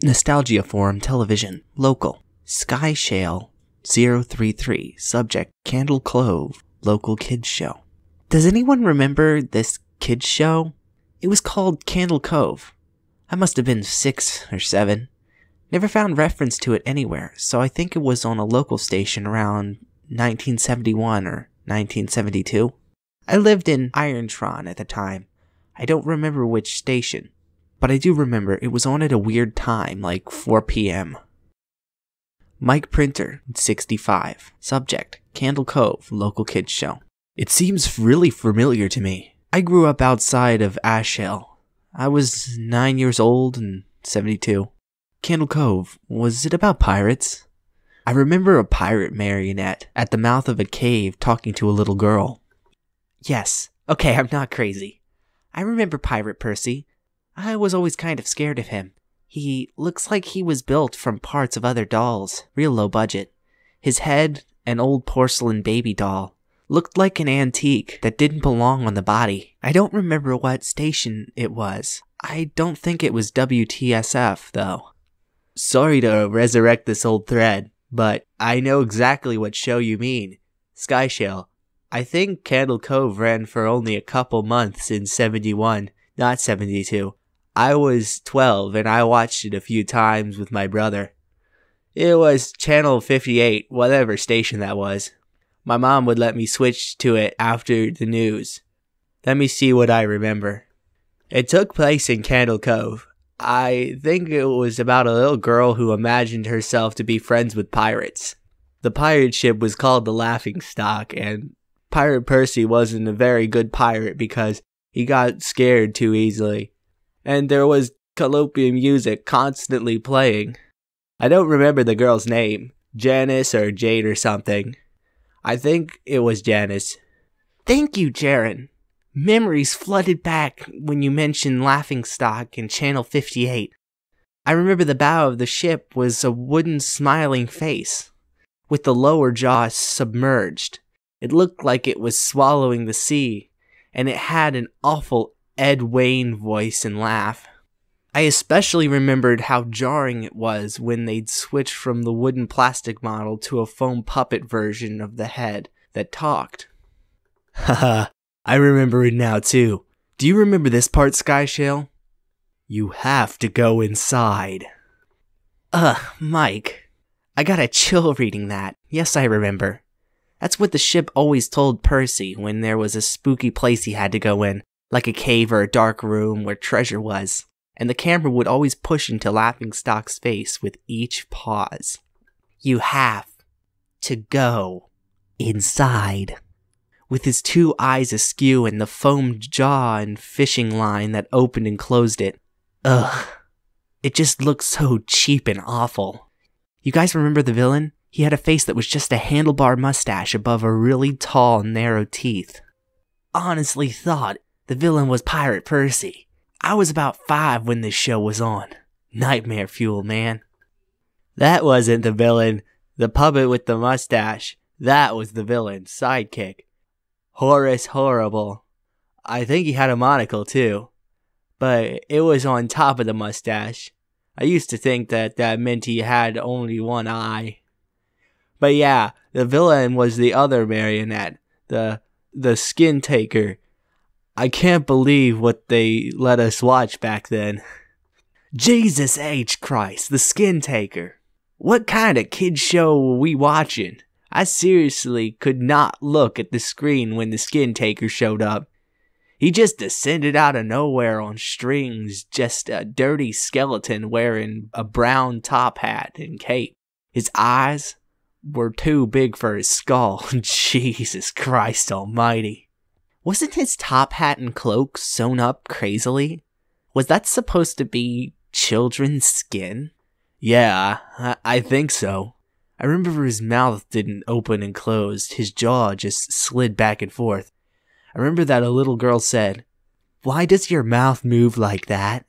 Nostalgia Forum Television. Local. Sky Shale 033. Subject Candle Cove. Local kids show. Does anyone remember this kids show? It was called Candle Cove. I must have been 6 or 7. Never found reference to it anywhere, so I think it was on a local station around 1971 or 1972. I lived in Irontron at the time. I don't remember which station, but I do remember it was on at a weird time, like 4 p.m. Mike Printer, 65. Subject, Candle Cove, local kids show. It seems really familiar to me. I grew up outside of Ashhill. I was 9 years old and 72. Candle Cove, was it about pirates? I remember a pirate marionette at the mouth of a cave talking to a little girl. Yes, okay, I'm not crazy. I remember Pirate Percy. I was always kind of scared of him. He looks like he was built from parts of other dolls, real low budget. His head, an old porcelain baby doll, looked like an antique that didn't belong on the body. I don't remember what station it was. I don't think it was WTSF, though. Sorry to resurrect this old thread, but I know exactly what show you mean. Sky Shale. I think Candle Cove ran for only a couple months in 71, not 72. I was 12 and I watched it a few times with my brother. It was channel 58, whatever station that was. My mom would let me switch to it after the news. Let me see what I remember. It took place in Candle Cove. I think it was about a little girl who imagined herself to be friends with pirates. The pirate ship was called the Laughing Stock, and Pirate Percy wasn't a very good pirate because he got scared too easily. And there was colloquial music constantly playing. I don't remember the girl's name, Janice or Jade or something. I think it was Janice. Thank you, Jaren. Memories flooded back when you mentioned Laughingstock in Channel 58. I remember the bow of the ship was a wooden smiling face, with the lower jaw submerged. It looked like it was swallowing the sea, and it had an awful Ed Wayne voice and laugh. I especially remembered how jarring it was when they'd switch from the wooden plastic model to a foam puppet version of the head that talked. Haha. I remember it now too. Do you remember this part, Sky Shale? You have to go inside. Mike. I got a chill reading that. Yes, I remember. That's what the ship always told Percy when there was a spooky place he had to go in, like a cave or a dark room where treasure was. And the camera would always push into Laughingstock's face with each pause. You have to go inside. With his 2 eyes askew and the foamed jaw and fishing line that opened and closed it. Ugh. It just looked so cheap and awful. You guys remember the villain? He had a face that was just a handlebar mustache above a really tall, narrow teeth. Honestly thought the villain was Pirate Percy. I was about 5 when this show was on. Nightmare fuel, man. That wasn't the villain. The puppet with the mustache. That was the villain's sidekick. Horace Horrible. I think he had a monocle too, but it was on top of the mustache. I used to think that meant he had only one eye. But yeah, the villain was the other marionette, the skin taker. I can't believe what they let us watch back then. Jesus H. Christ, the skin taker. What kind of kid show were we watching? I seriously could not look at the screen when the skin taker showed up. He just descended out of nowhere on strings, just a dirty skeleton wearing a brown top hat and cape. His eyes were too big for his skull. Jesus Christ almighty. Wasn't his top hat and cloak sewn up crazily? Was that supposed to be children's skin? Yeah, I think so. I remember his mouth didn't open and close, his jaw just slid back and forth. I remember that a little girl said, "Why does your mouth move like that?"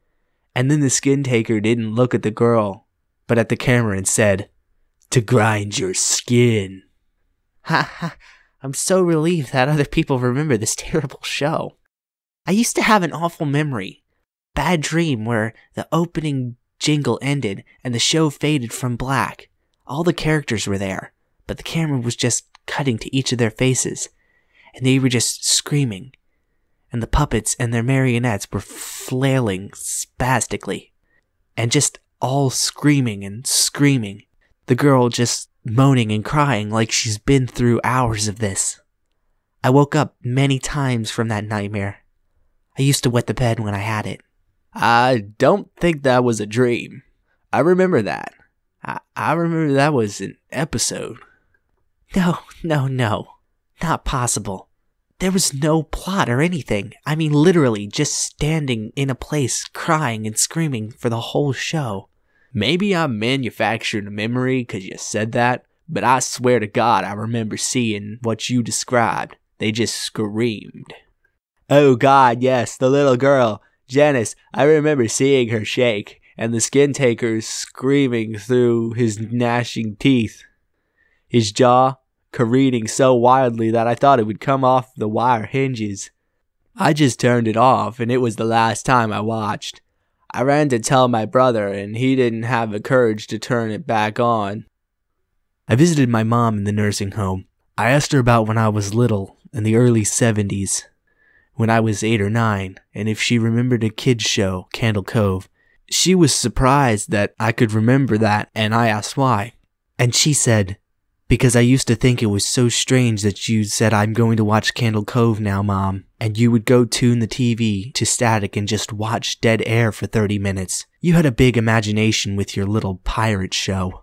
And then the skin taker didn't look at the girl, but at the camera and said, "To grind your skin." Ha ha, I'm so relieved that other people remember this terrible show. I used to have an awful memory. Bad dream where the opening jingle ended and the show faded from black. All the characters were there, but the camera was just cutting to each of their faces, and they were just screaming, and the puppets and their marionettes were flailing spastically, and just all screaming and screaming. The girl just moaning and crying like she's been through hours of this. I woke up many times from that nightmare. I used to wet the bed when I had it. I don't think that was a dream. I remember that. I remember that was an episode. No. Not possible. There was no plot or anything. I mean, literally just standing in a place crying and screaming for the whole show. Maybe I'm manufacturing a memory because you said that, but I swear to God I remember seeing what you described. They just screamed. Oh God, yes, the little girl, Janice, I remember seeing her shake, and the skin takers screaming through his gnashing teeth. His jaw careening so wildly that I thought it would come off the wire hinges. I just turned it off, and it was the last time I watched. I ran to tell my brother, and he didn't have the courage to turn it back on. I visited my mom in the nursing home. I asked her about when I was little, in the early 70s, when I was 8 or 9, and if she remembered a kids show, Candle Cove. She was surprised that I could remember that, and I asked why. And she said, "Because I used to think it was so strange that you said I'm going to watch Candle Cove now, Mom, and you would go tune the TV to static and just watch dead air for 30 minutes. You had a big imagination with your little pirate show."